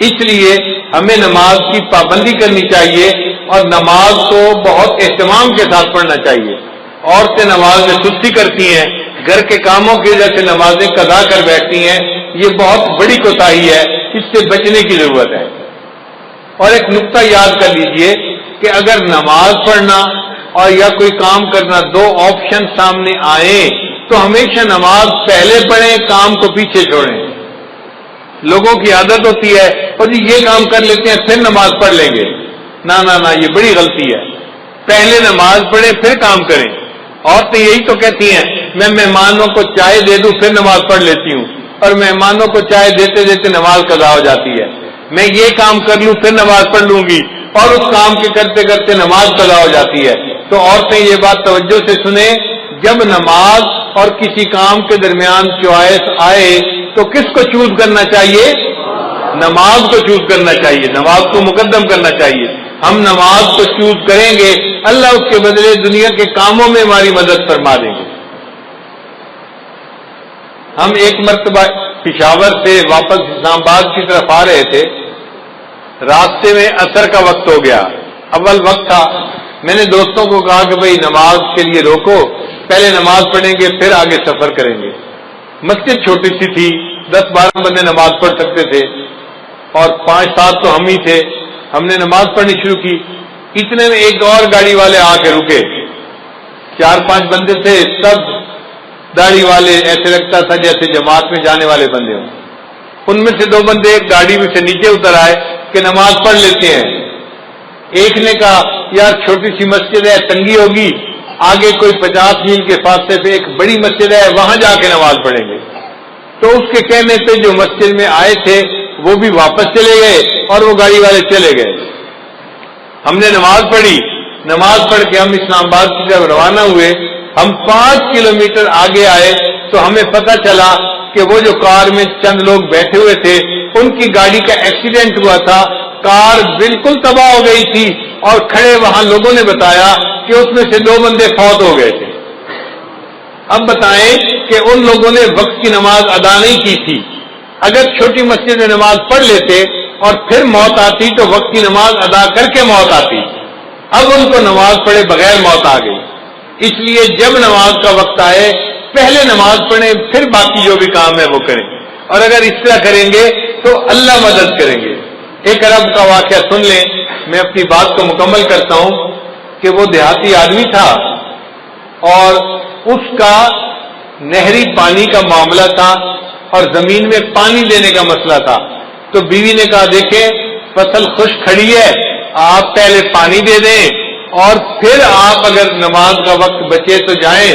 اس لیے ہمیں نماز کی پابندی کرنی چاہیے اور نماز کو بہت اہتمام کے ساتھ پڑھنا چاہیے. عورتیں نماز میں سستی کرتی ہیں، گھر کے کاموں کی وجہ سے نمازیں قضا کر بیٹھتی ہیں، یہ بہت بڑی کوتاہی ہے، اس سے بچنے کی ضرورت ہے. اور ایک نقطہ یاد کر لیجئے کہ اگر نماز پڑھنا اور یا کوئی کام کرنا دو آپشن سامنے آئیں تو ہمیشہ نماز پہلے پڑھیں، کام کو پیچھے چھوڑیں. لوگوں کی عادت ہوتی ہے اور جی یہ کام کر لیتے ہیں پھر نماز پڑھ لیں گے. نہ یہ بڑی غلطی ہے. پہلے نماز پڑھیں پھر کام کریں. عورتیں یہی تو کہتی ہیں میں مہمانوں کو چائے دے دوں پھر نماز پڑھ لیتی ہوں، اور مہمانوں کو چائے دیتے دیتے نماز قضا ہو جاتی ہے. میں یہ کام کر لوں پھر نماز پڑھ لوں گی، اور اس کام کے کرتے کرتے نماز قضا ہو جاتی ہے. تو عورتیں یہ بات توجہ سے سنیں، جب نماز اور کسی کام کے درمیان چوائس آئے تو کس کو چوز کرنا چاہیے؟ نماز کو چوز کرنا چاہیے، نماز کو مقدم کرنا چاہیے. ہم نماز کو چوز کریں گے، اللہ اس کے بدلے دنیا کے کاموں میں ہماری مدد فرما دیں گے. ہم ایک مرتبہ پشاور سے واپس اسلام آباد کی طرف آ رہے تھے، راستے میں عصر کا وقت ہو گیا، اول وقت تھا. میں نے دوستوں کو کہا کہ بھئی نماز کے لیے روکو، پہلے نماز پڑھیں گے پھر آگے سفر کریں گے. مسجد چھوٹی سی تھی، 10-12 بندے نماز پڑھ سکتے تھے، اور 5-7 تو ہم ہی تھے. ہم نے نماز پڑھنی شروع کی، اتنے میں ایک اور گاڑی والے آ کے رکے. 4-5 بندے تھے، سب داڑھی والے، ایسے لگتا تھا جیسے جماعت میں جانے والے بندے ہوں. ان میں سے 2 بندے گاڑی میں سے نیچے اتر آئے کہ نماز پڑھ لیتے ہیں. ایک نے کہا یار چھوٹی سی مسجد ہے، تنگی ہوگی، آگے کوئی 50 میل کے فاصلے پہ ایک بڑی مسجد ہے، وہاں جا کے نماز پڑھیں گے. تو اس کے کہنے پہ جو مسجد میں آئے تھے وہ بھی واپس چلے گئے اور وہ گاڑی والے چلے گئے. ہم نے نماز پڑھی، نماز پڑھ کے ہم اسلام آباد کی طرف روانہ ہوئے. ہم 5 کلومیٹر آگے آئے تو ہمیں پتہ چلا کہ وہ جو کار میں چند لوگ بیٹھے ہوئے تھے ان کی گاڑی کا ایکسیڈنٹ ہوا تھا، کار بالکل تباہ ہو گئی تھی، اور کھڑے وہاں لوگوں نے بتایا کہ اس میں سے 2 بندے فوت ہو گئے تھے. اب بتائیں کہ ان لوگوں نے وقت کی نماز ادا نہیں کی تھی. اگر چھوٹی مسجد میں نماز پڑھ لیتے اور پھر موت آتی تو وقت کی نماز ادا کر کے موت آتی. اب ان کو نماز پڑھے بغیر موت آ گئی. اس لیے جب نماز کا وقت آئے پہلے نماز پڑھیں پھر باقی جو بھی کام ہے وہ کریں، اور اگر اس طرح کریں گے تو اللہ مدد کریں گے. ایک عرب کا واقعہ سن لیں، میں اپنی بات کو مکمل کرتا ہوں. کہ وہ دیہاتی آدمی تھا اور اس کا نہری پانی کا معاملہ تھا اور زمین میں پانی دینے کا مسئلہ تھا. تو بیوی نے کہا دیکھیں فصل خشک کھڑی ہے، آپ پہلے پانی دے دیں اور پھر آپ اگر نماز کا وقت بچے تو جائیں،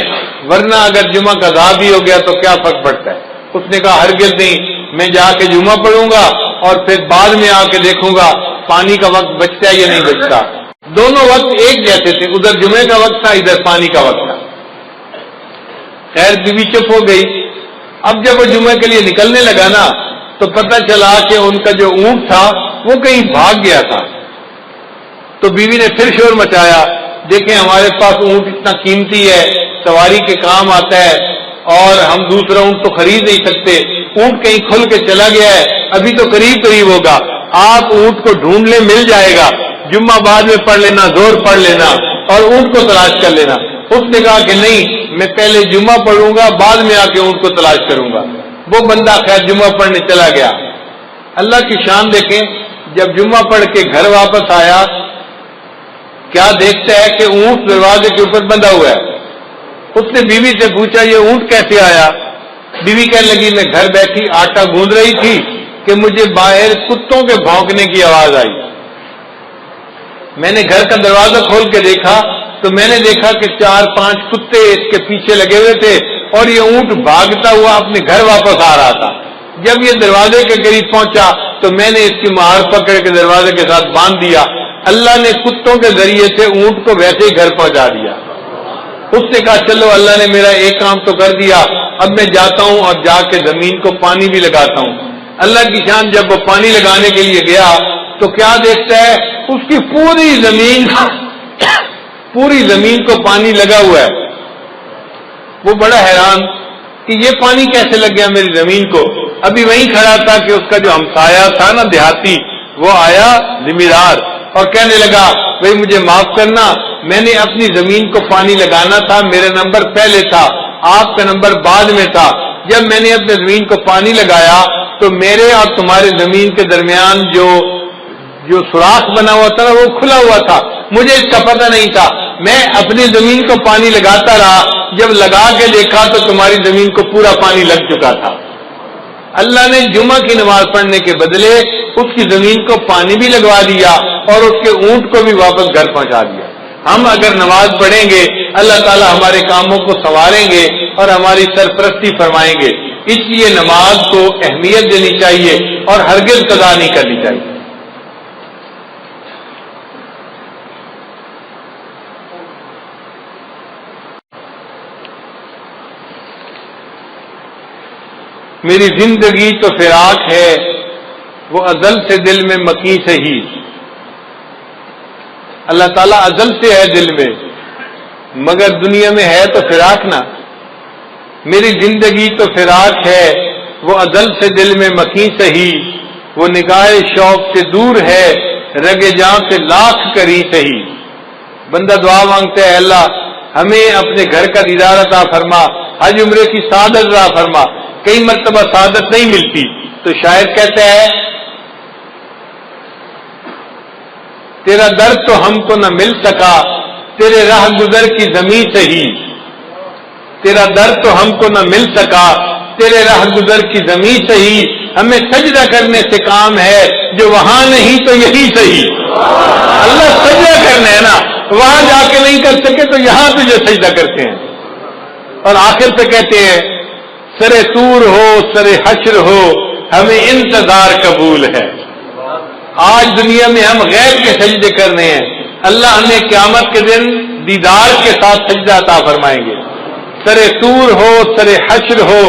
ورنہ اگر جمعہ کا ادا بھی ہو گیا تو کیا فرق پڑتا ہے. اس نے کہا ہرگز نہیں، میں جا کے جمعہ پڑھوں گا اور پھر بعد میں آ کے دیکھوں گا پانی کا وقت بچتا ہے یا نہیں بچتا. دونوں وقت ایک جیسے تھے، ادھر جمعے کا وقت تھا، ادھر پانی کا وقت تھا. خیر بیوی چپ ہو گئی. اب جب وہ جمعے کے لیے نکلنے لگا نا تو پتہ چلا کہ ان کا جو اونٹ تھا وہ کہیں بھاگ گیا تھا. تو بیوی نے پھر شور مچایا، دیکھیں ہمارے پاس اونٹ اتنا قیمتی ہے، سواری کے کام آتا ہے، اور ہم دوسرا اونٹ تو خرید نہیں سکتے. اونٹ کہیں کھل کے چلا گیا ہے، ابھی تو قریب ہوگا، آپ اونٹ کو ڈھونڈ لیں، مل جائے گا، جمعہ بعد میں پڑھ لینا، زور پڑھ لینا اور اونٹ کو تلاش کر لینا. اس نے کہا کہ نہیں، میں پہلے جمعہ پڑھوں گا، بعد میں آ کے اونٹ کو تلاش کروں گا. وہ بندہ خیر جمعہ پڑھنے چلا گیا. اللہ کی شان دیکھیں، جب جمعہ پڑھ کے گھر واپس آیا کیا دیکھتا ہے کہ اونٹ دروازے کے اوپر بندھا ہوا ہے. اس نے بیوی سے پوچھا یہ اونٹ کیسے آیا؟ بیوی کہنے لگی میں گھر بیٹھی آٹا گوندھ رہی تھی کہ مجھے باہر کتوں کے بھونکنے کی آواز آئی. میں نے گھر کا دروازہ کھول کے دیکھا تو میں نے دیکھا کہ 4-5 کتے اس کے پیچھے لگے ہوئے تھے اور یہ اونٹ بھاگتا ہوا اپنے گھر واپس آ رہا تھا. جب یہ دروازے کے قریب پہنچا تو میں نے اس کی مہار پکڑ کے دروازے کے ساتھ باندھ دیا. اللہ نے کتوں کے ذریعے سے اونٹ کو ویسے ہی گھر پہنچا دیا. اس نے کہا چلو اللہ نے میرا ایک کام تو کر دیا، اب میں جاتا ہوں اور جا کے زمین کو پانی بھی لگاتا ہوں. اللہ کی شان جب وہ پانی لگانے کے لیے گیا تو کیا دیکھتا ہے اس کی پوری زمین کو پانی لگا ہوا ہے. وہ بڑا حیران کہ یہ پانی کیسے لگ گیا میری زمین کو. ابھی وہیں کھڑا تھا کہ اس کا جو ہمسایہ تھا نا دیہاتی، وہ آیا ذمہ اور کہنے لگا بھئی مجھے معاف کرنا، میں نے اپنی زمین کو پانی لگانا تھا، میرا نمبر پہلے تھا، آپ کا نمبر بعد میں تھا، جب میں نے اپنے زمین کو پانی لگایا تو میرے اور تمہارے زمین کے درمیان جو سوراخ بنا ہوا تھا وہ کھلا ہوا تھا، مجھے اس کا پتہ نہیں تھا، میں اپنی زمین کو پانی لگاتا رہا، جب لگا کے دیکھا تو تمہاری زمین کو پورا پانی لگ چکا تھا۔ اللہ نے جمعہ کی نماز پڑھنے کے بدلے اس کی زمین کو پانی بھی لگوا دیا اور اس کے اونٹ کو بھی واپس گھر پہنچا دیا۔ ہم اگر نماز پڑھیں گے اللہ تعالی ہمارے کاموں کو سنواریں گے اور ہماری سرپرستی فرمائیں گے، اس لیے نماز کو اہمیت دینی چاہیے اور ہرگز قضا نہیں کرنی چاہیے۔ میری زندگی تو فراق ہے وہ ازل سے دل میں مکی سے ہی۔ اللہ تعالیٰ ازل سے ہے دل میں، مگر دنیا میں ہے تو فراق نہ۔ میری زندگی تو فراق ہے وہ ازل سے دل میں مکی سے ہی، وہ نگاہ شوق سے دور ہے رگ جان سے لاکھ کری سے ہی۔ بندہ دعا مانگتا ہے اللہ ہمیں اپنے گھر کا دیدار عطا فرما، حج عمرے کی سعادت عطا فرما۔ کئی مرتبہ سعادت نہیں ملتی تو شاعر کہتا ہے تیرا در تو ہم کو نہ مل سکا تیرے راہ گزر کی زمین سے ہی، تیرا در تو ہم کو نہ مل سکا تیرے راہ گزر کی زمین سے ہی، ہمیں سجدہ کرنے سے کام ہے جو وہاں نہیں تو یہی صحیح۔ اللہ سجدہ کرنا ہے نا، وہاں جا کے نہیں کر سکے تو یہاں تجھے سجدہ کرتے ہیں۔ اور آخر پہ کہتے ہیں سرے طور ہو سرے حشر ہو ہمیں انتظار قبول ہے۔ آج دنیا میں ہم غیر کے سجدے کر رہے ہیں، اللہ ہمیں قیامت کے دن دیدار کے ساتھ سجدہ عطا فرمائیں گے۔ سرے طور ہو سرے حشر ہو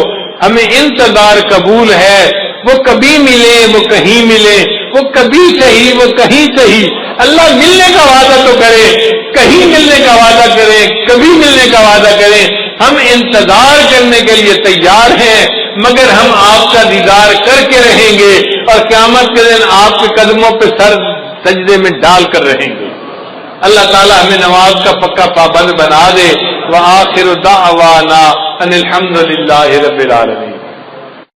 ہمیں انتظار قبول ہے، وہ کبھی ملے وہ کہیں ملے، وہ کبھی صحیح وہ کہیں صحیح۔ اللہ ملنے کا وعدہ تو کرے، کہیں ملنے کا وعدہ کرے، کبھی ملنے کا وعدہ کرے، ہم انتظار کرنے کے لیے تیار ہیں، مگر ہم آپ کا دیدار کر کے رہیں گے اور قیامت کے دن آپ کے قدموں پہ سر سجدے میں ڈال کر رہیں گے۔ اللہ تعالی ہمیں نماز کا پکا پابند بنا دے۔ وآخر دعوانا ان الحمد للہ رب العالمین۔